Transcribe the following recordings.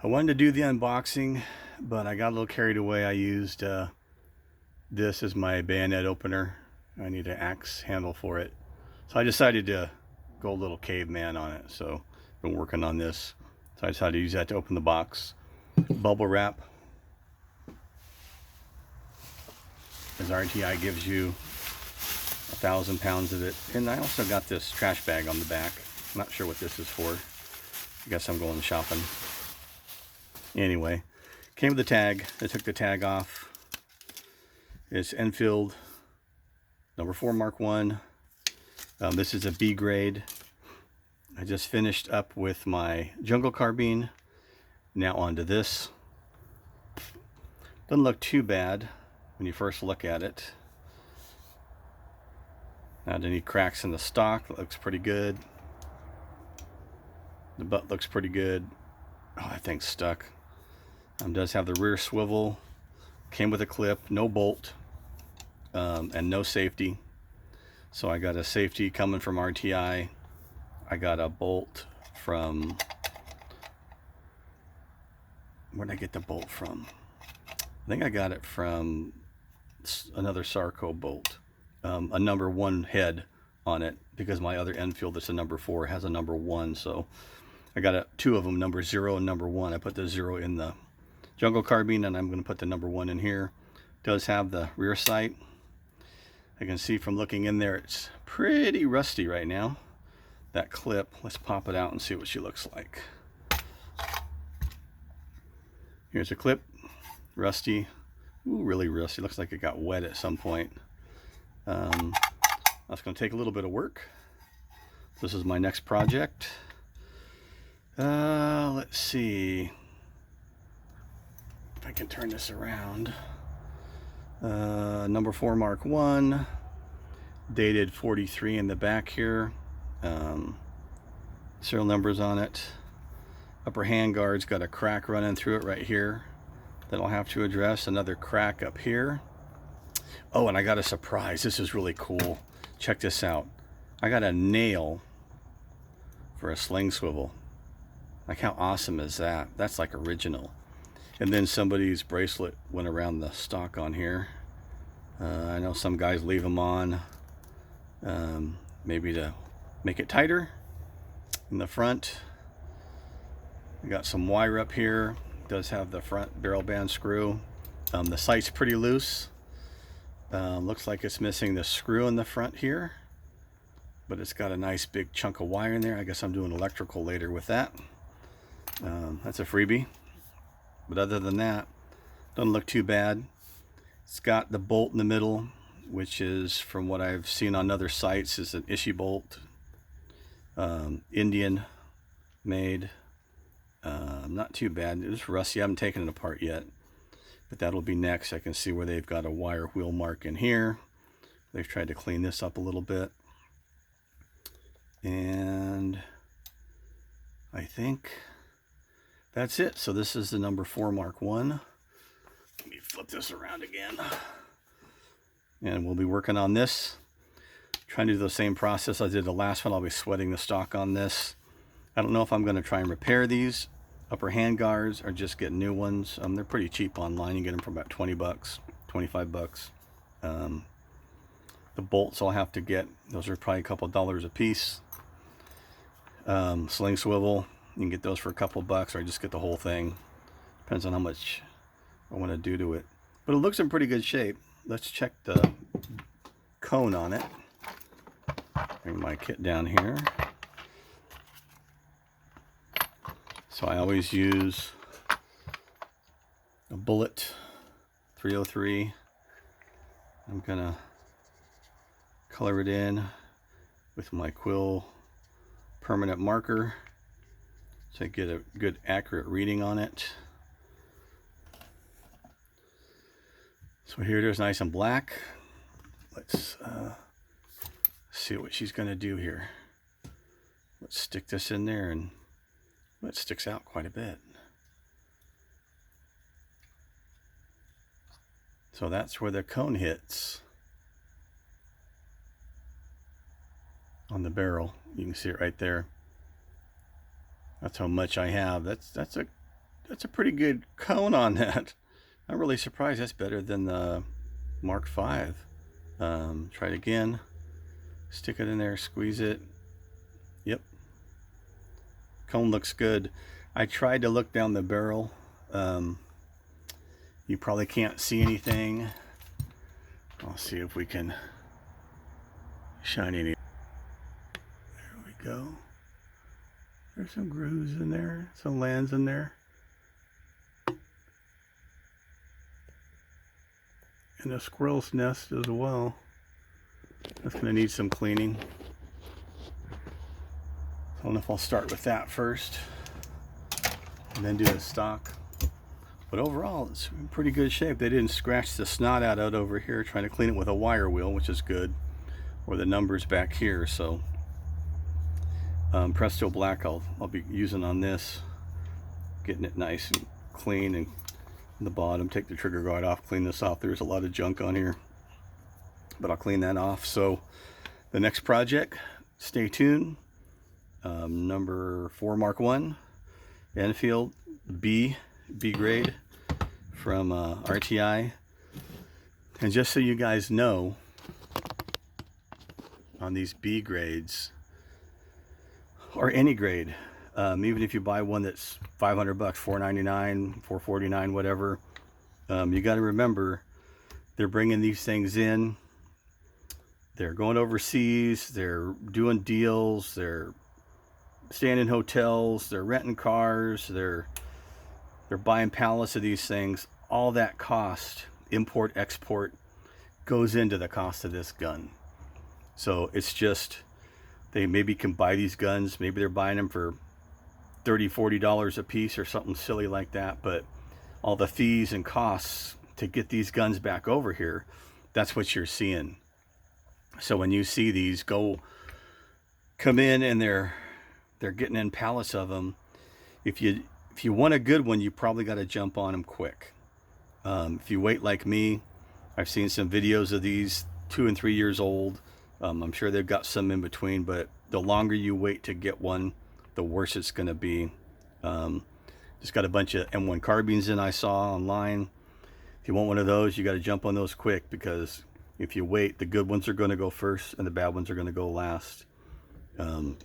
I wanted to do the unboxing, but I got a little carried away. I used this as my bayonet opener. I need an axe handle for it. So I decided to go a little caveman on it. So I've been working on this. So I decided to use that to open the box. Bubble wrap, as RTI gives you 1,000 pounds of it. And I also got this trash bag on the back. I'm not sure what this is for. I guess I'm going shopping. Anyway, came with the tag. I took the tag off. It's Endfield No4 Mk1. This is a B grade. I just finished up with my jungle carbine. Now onto this. Doesn't look too bad when you first look at it. Not any cracks in the stock. It looks pretty good. The butt looks pretty good. Oh, that thing's stuck. Does have the rear swivel. Came with a clip, no bolt, and no safety. So I got a safety coming from RTI. I got a bolt from, where did I get the bolt from? I think I got it from another Sarco bolt. A number 1 head on it, because my other Enfield that's a number 4 has a number 1. So I got two of them, number 0 and number 1. I put the 0 in the jungle carbine, and I'm going to put the number 1 in here. It does have the rear sight. I can see from looking in there, it's pretty rusty right now. That clip, let's pop it out and see what she looks like. Here's a clip, rusty. Ooh, really rusty. Looks like it got wet at some point. That's going to take a little bit of work. This is my next project. Let's see if I can turn this around. Number 4 Mk1, dated 43 in the back here. Serial numbers on it. Upper hand guard's got a crack running through it right here that I'll have to address. Another crack up here. Oh, and I got a surprise. This is really cool. Check this out. I got a nail for a sling swivel. Like, how awesome is that? That's like original. And then somebody's bracelet went around the stock on here. I know some guys leave them on, maybe to make it tighter in the front. We got some wire up here. It does have the front barrel band screw. The sight's pretty loose. Looks like it's missing the screw in the front here, but it's got a nice big chunk of wire in there. I guess I'm doing electrical later with that. That's a freebie. But other than that, doesn't look too bad. It's got the bolt in the middle, which is, from what I've seen on other sites, is an Ishii bolt. Indian made. Not too bad. It was rusty. I haven't taken it apart yet, but that'll be next. I can see where they've got a wire wheel mark in here. They've tried to clean this up a little bit. And I think that's it. So this is the number 4 Mk1. Let me flip this around again. And we'll be working on this. Trying to do the same process I did the last one. I'll be sweating the stock on this. I don't know if I'm going to try and repair these upper hand guards or just get new ones. They're pretty cheap online. You get them for about 20 bucks, 25 bucks. The bolts I'll have to get. Those are probably a couple dollars a piece. Sling swivel, you can get those for a couple bucks, or I just get the whole thing. Depends on how much I want to do to it. But it looks in pretty good shape. Let's check the cone on it. Bring my kit down here. So I always use a bullet 303. I'm gonna color it in with my quill permanent marker so I get a good accurate reading on it. So here it is, nice and black. Let's see what she's gonna do here. Let's stick this in there, and it sticks out quite a bit. So that's where the cone hits on the barrel. You can see it right there. That's how much I have. That's a that's a pretty good cone on that. I'm really surprised. That's better than the Mark V. Try it again. Stick it in there, squeeze it. Yep. Cone looks good. I tried to look down the barrel. You probably can't see anything. I'll see if we can shine any. There we go. There's some grooves in there, some lands in there. And a squirrel's nest as well. That's going to need some cleaning. I don't know if I'll start with that first and then do the stock. But overall, it's in pretty good shape. They didn't scratch the snot out of it over here trying to clean it with a wire wheel, which is good. Or the numbers back here. So Presto Black I'll be using on this. Getting it nice and clean, and the bottom, take the trigger guard off, clean this off. There's a lot of junk on here, but I'll clean that off. So the next project, stay tuned. Number 4 Mk1 Endfield B grade from RTI. And just so you guys know, on these B grades, or any grade, even if you buy one that's $500, $499, $449, whatever, you got to remember they're bringing these things in. They're going overseas. They're doing deals. They're staying in hotels. They're renting cars. They're buying pallets of these things. All that cost, import, export, goes into the cost of this gun. So it's just, they maybe can buy these guns. Maybe they're buying them for $30, $40 a piece or something silly like that. But all the fees and costs to get these guns back over here, that's what you're seeing. So when you see these come in and they're getting in pallets of them, if you want a good one, you probably got to jump on them quick. If you wait like me, I've seen some videos of these 2 and 3 years old. I'm sure they've got some in between, but the longer you wait to get one, the worse it's going to be. Just got a bunch of M1 carbines in I saw online. If you want one of those, you got to jump on those quick, because if you wait, the good ones are going to go first and the bad ones are going to go last.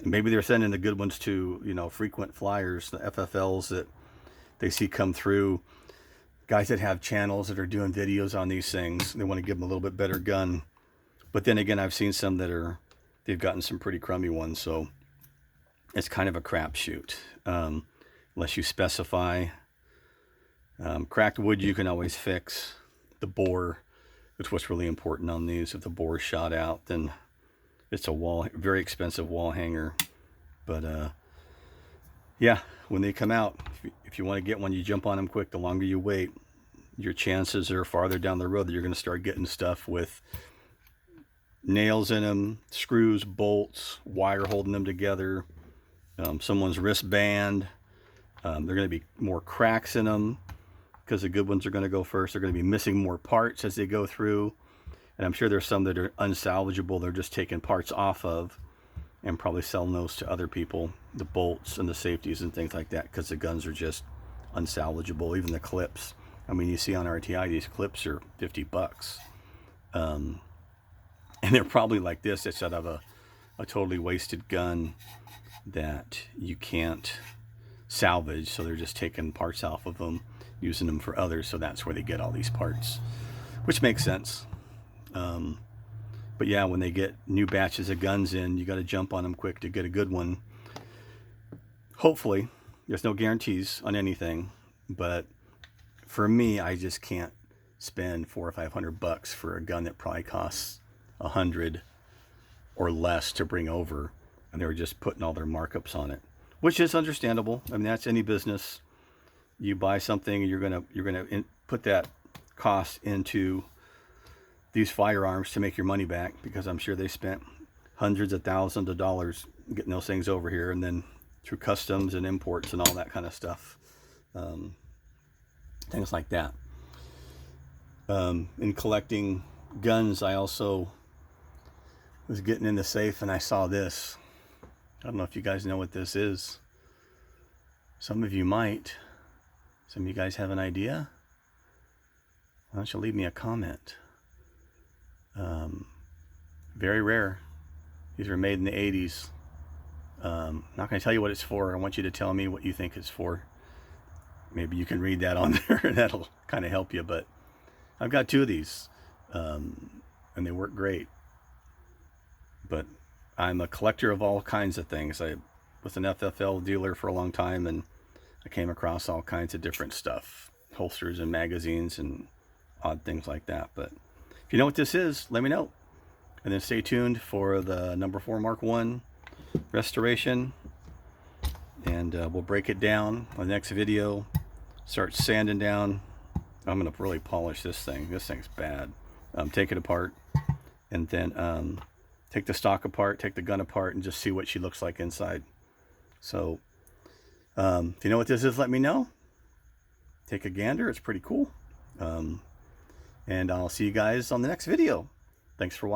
Maybe they're sending the good ones to, frequent flyers, the FFLs that they see come through, guys that have channels that are doing videos on these things. They want to give them a little bit better gun. But then again, I've seen some that they've gotten some pretty crummy ones. So it's kind of a crapshoot, unless you specify. Cracked wood you can always fix. The bore, that's what's really important on these. If the bore is shot out, then it's a very expensive wall hanger. But yeah, when they come out, if you want to get one, you jump on them quick. The longer you wait, your chances are farther down the road that you're going to start getting stuff with nails in them, screws, bolts, wire holding them together, someone's wristband. There are going to be more cracks in them because the good ones are going to go first. They're going to be missing more parts as they go through. And I'm sure there's some that are unsalvageable. They're just taking parts off of and probably selling those to other people, the bolts and the safeties and things like that, because the guns are just unsalvageable. Even the clips. I mean, you see on RTI, these clips are $50. And they're probably like this. It's out of a totally wasted gun that you can't salvage. So they're just taking parts off of them, using them for others. So that's where they get all these parts, which makes sense. But yeah, when they get new batches of guns in, you got to jump on them quick to get a good one. Hopefully, there's no guarantees on anything, but for me, I just can't spend $400 or $500 for a gun that probably costs $100 or less to bring over, and they were just putting all their markups on it, which is understandable. I mean, that's any business. You buy something, you're gonna put that cost into these firearms to make your money back, because I'm sure they spent hundreds of thousands of dollars getting those things over here, and then through customs and imports and all that kind of stuff, things like that. In collecting guns, I also was getting in the safe and I saw this. I don't know if you guys know what this is. Some of you might. Some of you guys have an idea? Why don't you leave me a comment? Very rare. These were made in the 80s. I'm not going to tell you what it's for. I want you to tell me what you think it's for. Maybe you can read that on there and that'll kind of help you. But I've got 2 of these, and they work great. But I'm a collector of all kinds of things. I was an FFL dealer for a long time, and I came across all kinds of different stuff, holsters and magazines and odd things like that. But if you know what this is, let me know. And then stay tuned for the number 4 Mark 1 restoration, and we'll break it down on the next video. Start sanding down. I'm going to really polish this thing. This thing's bad. Take it apart, and then take the stock apart, take the gun apart, and just see what she looks like inside. So if you know what this is, let me know. Take a gander. It's pretty cool. And I'll see you guys on the next video. Thanks for watching.